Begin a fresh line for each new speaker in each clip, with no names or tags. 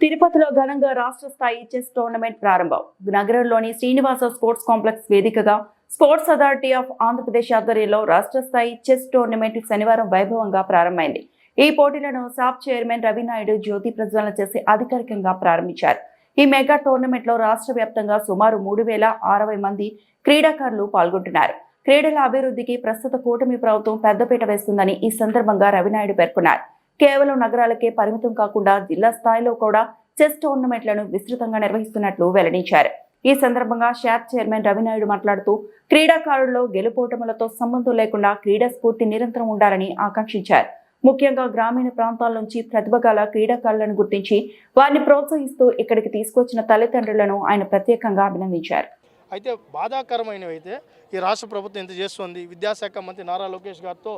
తిరుపతిలో ఘనంగా రాష్ట్ర స్థాయి చెస్ టోర్నమెంట్ ప్రారంభం. నగరంలోని శ్రీనివాస స్పోర్ట్స్ కాంప్లెక్స్ వేదికగా స్పోర్ట్స్ అథారిటీ ఆఫ్ ఆంధ్రప్రదేశ్ ఆధ్వర్యంలో రాష్ట్ర స్థాయి చెస్ టోర్నమెంట్ శనివారం వైభవంగా ప్రారంభమైంది. ఈ పోటీలను సాప్ చైర్మన్ రవినాయుడు జ్యోతి ప్రజ్వలన చేసి అధికారికంగా ప్రారంభించారు. ఈ మెగా టోర్నమెంట్ లో రాష్ట్ర వ్యాప్తంగా సుమారు 3,060 మంది క్రీడాకారులు పాల్గొంటున్నారు. క్రీడల అభివృద్ధికి ప్రస్తుత కూటమి ప్రభుత్వం పెద్దపీట వేస్తుందని ఈ సందర్భంగా రవినాయుడు పేర్కొన్నారు. కేవలం నగరాలకే పరిమితం కాకుండా జిల్లా స్థాయిలో కూడా చెస్ టోర్నమెంట్లను విస్తృతంగా నిర్వహిస్తున్నట్లు వెల్లడించారు. ఈ సందర్భంగా షాప్ చైర్మన్ రవినాయుడు మాట్లాడుతూ క్రీడాకారుల్లో గెలుపోటములతో సంబంధం లేకుండా క్రీడా స్ఫూర్తి నిరంతరం ఉండాలని ఆకాంక్షించారు. ముఖ్యంగా గ్రామీణ ప్రాంతాల నుంచి ప్రతిభ గల క్రీడాకారులను గుర్తించి వారిని ప్రోత్సహిస్తూ ఇక్కడికి తీసుకొచ్చిన తల్లిదండ్రులను ఆయన ప్రత్యేకంగా అభినందించారు.
అయితే బాధాకరమైనవి అయితే ఈ రాష్ట్ర ప్రభుత్వం ఎంత చేస్తుంది. విద్యాశాఖ మంత్రి నారా లోకేష్ గారితో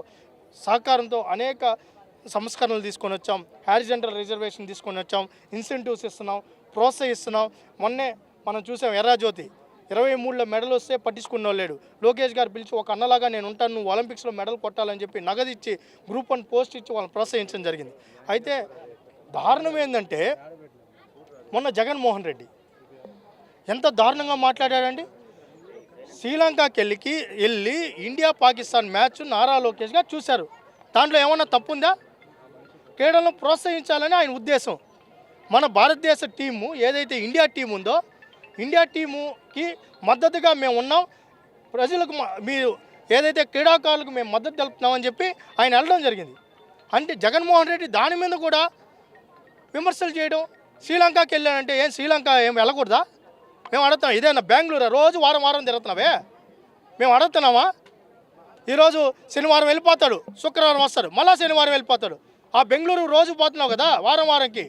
సహకారంతో అనేక సంస్కరణలు తీసుకొని వచ్చాం. హారిజంటల్ రిజర్వేషన్ తీసుకొని వచ్చాం. ఇన్సెంటివ్స్ ఇస్తున్నాం, ప్రోత్సహిస్తున్నాం. మొన్నే మనం చూసాం ఎర్రాజ్యోతి 23లో మెడల్ వస్తే పట్టించుకున్న లేడు. లోకేష్ గారు పిలిచి ఒక అన్నలాగా నేను ఉంటాను, నువ్వు ఒలింపిక్స్లో మెడల్ కొట్టాలని చెప్పి నగదు ఇచ్చి గ్రూప్ 1 పోస్ట్ ఇచ్చి వాళ్ళని ప్రోత్సహించడం జరిగింది. అయితే దారుణం ఏంటంటే మొన్న జగన్మోహన్ రెడ్డి ఎంత దారుణంగా మాట్లాడాడండి. శ్రీలంకకి వెళ్ళి ఇండియా పాకిస్తాన్ మ్యాచ్ నారా లోకేష్ గారు చూశారు. దాంట్లో ఏమన్నా తప్పుందా? క్రీడలను ప్రోత్సహించాలని ఆయన ఉద్దేశం. మన భారతదేశ టీము ఏదైతే ఇండియా టీం ఉందో, ఇండియా టీముకి మద్దతుగా మేము ఉన్నాం, ప్రజలకు మీరు ఏదైతే క్రీడాకారులకు మేము మద్దతు తెలుపుతున్నామని చెప్పి ఆయన వెళ్ళడం జరిగింది. అంటే జగన్మోహన్ రెడ్డి దాని మీద కూడా విమర్శలు చేయడం. శ్రీలంకకి వెళ్ళానంటే ఏం శ్రీలంక ఏం వెళ్ళకూడదా? మేము అడుగుతున్నాం. ఇదేనా బెంగళూరు రోజు వారం వారం తిరుగుతున్నావే? మేము అడుగుతున్నామా? ఈరోజు శనివారం వెళ్ళిపోతాడు, శుక్రవారం వస్తాడు, మళ్ళీ శనివారం వెళ్ళిపోతాడు. ఆ బెంగళూరు రోజు పోతున్నావు కదా వారం వారంకి.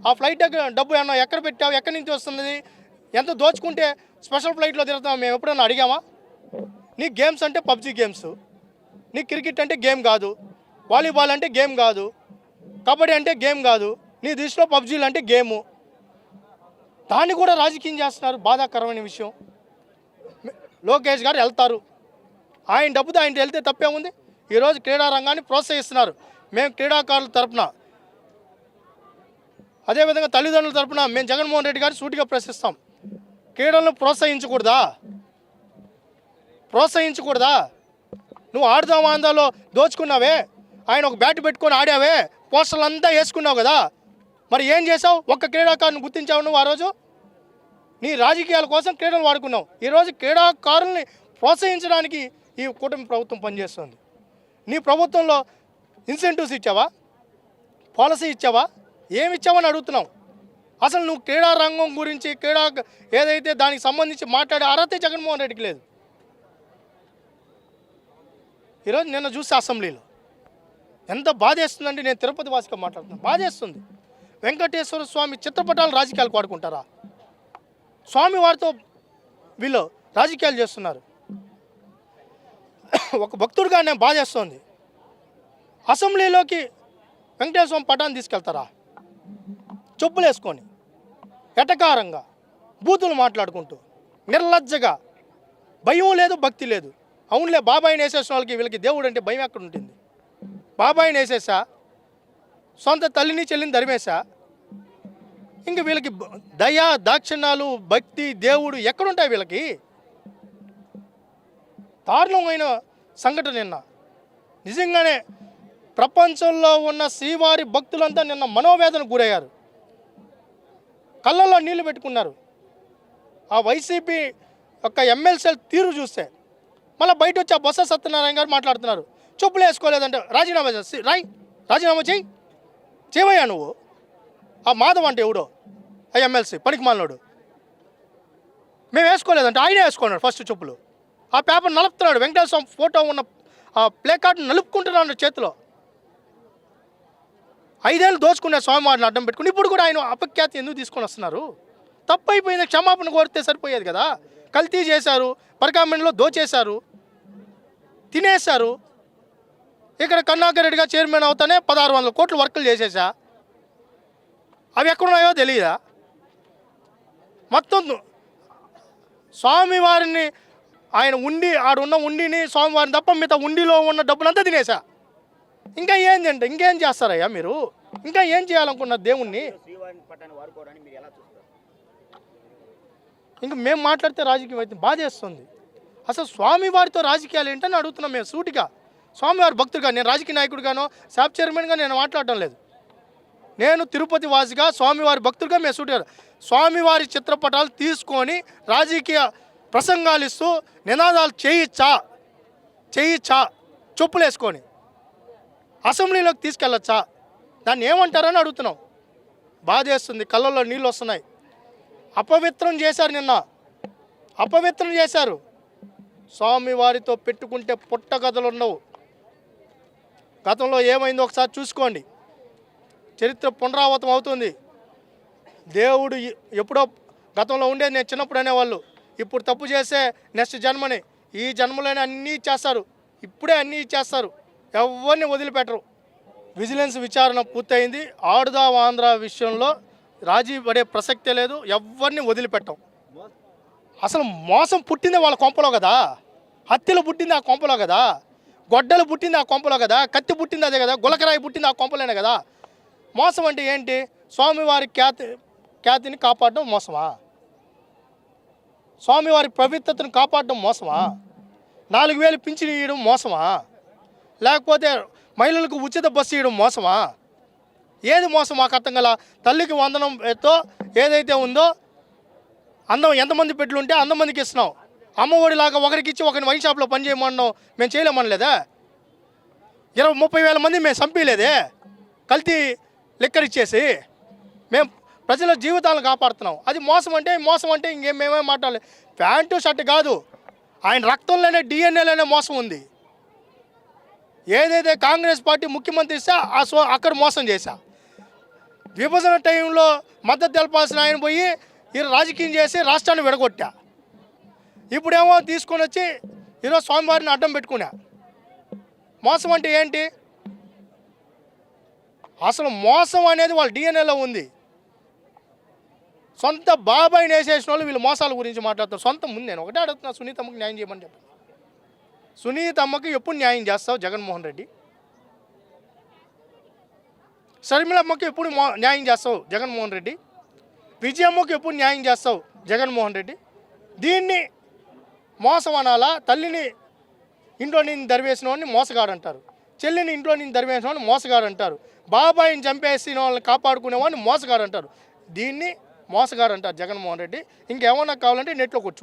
ఆ ఫ్లైట్ డబ్బు ఏమన్నా ఎక్కడ పెట్టావు, ఎక్కడి నుంచి వస్తున్నది, ఎంత దోచుకుంటే స్పెషల్ ఫ్లైట్లో తిరుగుతావు మేము ఎప్పుడన్నా అడిగామా? నీ గేమ్స్ అంటే పబ్జీ గేమ్స్, నీ క్రికెట్ అంటే గేమ్ కాదు, వాలీబాల్ అంటే గేమ్ కాదు, కబడ్డీ అంటే గేమ్ కాదు, నీ దృష్టిలో పబ్జీలు అంటే గేము. దాన్ని కూడా రాజకీయం చేస్తున్నారు. బాధాకరమైన విషయం. లోకేష్ గారు వెళ్తారు, ఆయన డబ్బుతో ఆయన వెళ్తే తప్పేముంది? ఈరోజు క్రీడా రంగాన్ని ప్రోత్సహిస్తున్నారు. మేము క్రీడాకారుల తరపున, అదేవిధంగా తల్లిదండ్రుల తరపున మేము జగన్మోహన్ రెడ్డి గారిని సూటిగా ప్రశ్నిస్తాం. క్రీడలను ప్రోత్సహించకూడదా? నువ్వు ఆడుదాం ఆందాలో దోచుకున్నావే, ఆయన ఒక బ్యాట్ పెట్టుకొని ఆడావే, పోస్టర్లు అంతా వేసుకున్నావు కదా, మరి ఏం చేసావు? ఒక్క క్రీడాకారుని గుర్తించావు నువ్వు? ఆ రోజు నీ రాజకీయాల కోసం క్రీడలు వాడుకున్నావు. ఈరోజు క్రీడాకారుల్ని ప్రోత్సహించడానికి ఈ కూటమి ప్రభుత్వం పనిచేస్తుంది. నీ ప్రభుత్వంలో ఇన్సెంటివ్స్ ఇచ్చావా? పాలసీ ఇచ్చావా? ఏమి ఇచ్చావని అడుగుతున్నావు. అసలు నువ్వు క్రీడా రంగం గురించి, క్రీడా ఏదైతే దానికి సంబంధించి మాట్లాడే అర్హత జగన్మోహన్ రెడ్డికి లేదు. ఈరోజు నిన్న చూస్తే అసెంబ్లీలో ఎంత బాధేస్తుందంటే, నేను తిరుపతి వాసిగా మాట్లాడుతున్నాను, బాధేస్తుంది. వెంకటేశ్వర స్వామి చిత్రపటాలు రాజకీయాలకు వాడుకుంటారా? స్వామి వారితో వీళ్ళు రాజకీయాలు చేస్తున్నారు. ఒక భక్తుడిగా నేను బాధేస్తుంది. అసెంబ్లీలోకి వెంకటేశ్వర స్వామి పటాన్ని తీసుకెళ్తారా? చెప్పులు వేసుకొని ఎటకారంగా బూతులు మాట్లాడుకుంటూ నిర్లజ్జగా, భయం లేదు, భక్తి లేదు. అవునులే, బాబాయిని వేసేసిన వాళ్ళకి వీళ్ళకి దేవుడు అంటే భయం ఎక్కడ ఉంటుంది? బాబాయిని వేసేసా, సొంత తల్లిని చెల్లిని ధరిమేశా, ఇంక వీళ్ళకి దయా దాక్షిణ్యాలు, భక్తి, దేవుడు ఎక్కడుంటాయి వీళ్ళకి? దారుణమైన సంఘటన నిన్న. నిజంగానే ప్రపంచంలో ఉన్న శ్రీవారి భక్తులంతా నిన్న మనోవేదనకు గురయ్యారు, కళ్ళల్లో నీళ్లు పెట్టుకున్నారు. ఆ వైసీపీ యొక్క ఎమ్మెల్సీల తీరు చూస్తే మళ్ళీ బయట వచ్చి ఆ బొత్స సత్యనారాయణ గారు మాట్లాడుతున్నారు. చెప్పులు వేసుకోలేదంటే రాజీనామా చేసి రాజీనామా చేయవయ్యా నువ్వు. ఆ మాధవ్ అంటే ఎవడో ఆ ఎమ్మెల్సీ పనికి మాలినోడు. మేము వేసుకోలేదంటే ఆయనే వేసుకున్నాడు ఫస్ట్ చెప్పులు. ఆ పేపర్ నలుపుతున్నాడు, వెంకటేశ్వర స్వామి ఫోటో ఉన్న ఆ ప్లే కార్డు నలుపుకుంటున్నాడు చేతిలో. 5 ఏళ్ళు దోచుకునే స్వామివారిని అడ్డం పెట్టుకుని ఇప్పుడు కూడా ఆయన అపఖ్యాతి ఎందుకు తీసుకొని వస్తున్నారు? తప్పు అయిపోయింది, క్షమాపణ కోరితే సరిపోయేది కదా. కల్తీ చేశారు, పరకామణిలో దోచేశారు, తినేశారు. ఇక్కడ కరుణాకర్ రెడ్డిగా చైర్మన్ అవుతానే 1600 కోట్లు వర్కులు చేసేసా. అవి ఎక్కడున్నాయో తెలియదా? మొత్తం స్వామివారిని ఆయన ఆడున్న ఉండిని స్వామివారిని తప్ప మిగతా ఉండిలో ఉన్న డబ్బులంతా తినేసా. ఇంకా ఏంటంటే ఇంకేం చేస్తారయ్యా మీరు? ఇంకా ఏం చేయాలనుకున్న దేవుణ్ణి?
పట్టాన్ని వాడుకోవడాన్ని మీరు ఎలా చూస్తారు?
ఇంకా మేము మాట్లాడితే రాజకీయం అయితే బాధేస్తుంది. అసలు స్వామివారితో రాజకీయాలు ఏంటని అడుగుతున్నాం మేము సూటిగా. స్వామివారి భక్తుడిగా, నేను రాజకీయ నాయకుడిగానో శాప్ చైర్మన్గా నేను మాట్లాడటం లేదు. నేను తిరుపతి వాసిగా స్వామివారి భక్తుడిగా మేము సూటిగా స్వామివారి చిత్రపటాలు తీసుకొని రాజకీయ ప్రసంగాలు ఇస్తూ నినాదాలు చేయిచ్చా చెప్పులు వేసుకొని అసెంబ్లీలోకి తీసుకెళ్ళొచ్చా, దాన్ని ఏమంటారని అడుగుతున్నాం. బాధేస్తుంది, కళ్ళల్లో నీళ్ళు వస్తున్నాయి. అపవిత్రం చేశారు, నిన్న అపవిత్రం చేశారు. స్వామివారితో పెట్టుకుంటే పుట్టగదలు ఉండవు. గతంలో ఏమైందో ఒకసారి చూసుకోండి. చరిత్ర పునరావృతం అవుతుంది. దేవుడు ఎప్పుడో గతంలో ఉండేది, నేను చిన్నప్పుడు అనేవాళ్ళు ఇప్పుడు తప్పు చేస్తే నెక్స్ట్ జన్మని, ఈ జన్మలోనే అన్నీ ఇచ్చేస్తారు, ఇప్పుడే అన్నీ ఇచ్చేస్తారు, ఎవరిని వదిలిపెట్టరు. విజిలెన్స్ విచారణ పూర్తయింది. ఆడుదాం ఆంధ్ర విషయంలో రాజీ పడే ప్రసక్తే లేదు, ఎవరిని వదిలిపెట్టం. అసలు మోసం పుట్టింది వాళ్ళ కొంపలో కదా, హత్యలు పుట్టింది ఆ కొంపలో కదా, గొడ్డలు పుట్టింది ఆ కొంపలో కదా, కత్తి పుట్టింది అదే కదా, గులకరాయి పుట్టింది ఆ కొంపలోనే కదా. మోసం అంటే ఏంటి? స్వామివారి ఖ్యాతిని కాపాడడం మోసమా? స్వామివారి పవిత్రతను కాపాడడం మోసమా? 4,000 పింఛను ఇవ్వడం మోసమా? లేకపోతే మహిళలకు ఉచిత బస్సు ఇవ్వడం మోసమా? ఏది మోసం మాకు అర్థం గల? తల్లికి వందనంతో ఏదైతే ఉందో ఎంతమంది పెట్టులు ఉంటే అంతమందికి ఇస్తున్నాం. అమ్మఒడిలాగా ఒకరికి ఇచ్చి ఒకరిని వైన్ షాప్లో పని చేయమన్నాం, మేము చేయలేమనలేదా? 20-30 వేల మంది మేము చంపలేదే కల్తీ లిక్కర్ ఇచ్చేసి. మేము ప్రజల జీవితాలను కాపాడుతున్నాం. అది మోసం అంటే ఇంకేం మేమేం మాట్లాడలేదు. ప్యాంటు షర్ట్ కాదు, ఆయన రక్తంలోనే డిఎన్ఏలోనే మోసం ఉంది. ఏదైతే కాంగ్రెస్ పార్టీ ముఖ్యమంత్రి ఇస్తే అక్కడ మోసం చేశా. విభజన టైంలో మద్దతు తెలపాల్సిన ఆయన పోయి రాజకీయం చేసి రాష్ట్రాన్ని విడగొట్టా. ఇప్పుడేమో తీసుకొని వచ్చి ఈరోజు స్వామివారిని అడ్డం పెట్టుకున్నా. మోసం అంటే ఏంటి? అసలు మోసం అనేది వాళ్ళ డిఎన్ఏలో ఉంది. సొంత బాబాయిని వేసేసిన వాళ్ళు వీళ్ళు మోసాల గురించి మాట్లాడతారు. సొంత ముందు నేను ఒకటే అడుగుతున్నా, సునీతమ్మకి న్యాయం చేయమని చెప్పి. సునీతమ్మకి ఎప్పుడు న్యాయం చేస్తావు జగన్మోహన్ రెడ్డి? షర్మిలమ్మకి ఎప్పుడు న్యాయం చేస్తావు జగన్మోహన్ రెడ్డి? విజయమ్మకి ఎప్పుడు న్యాయం చేస్తావు జగన్మోహన్ రెడ్డి? దీన్ని మోసం అనాలా? తల్లిని ఇంట్లో నుంచి దరివేసిన వాడిని మోసగాడంటారు, చెల్లిని ఇంట్లో నుంచి దరివేసిన వాడిని మోసగాడంటారు, బాబాయిని చంపేసిన వాళ్ళని కాపాడుకునే వాడిని మోసగాడంటారు. దీన్ని మోసగాడంటారు జగన్మోహన్ రెడ్డి. ఇంకేమన్నా కావాలంటే నెట్లో కూర్చో.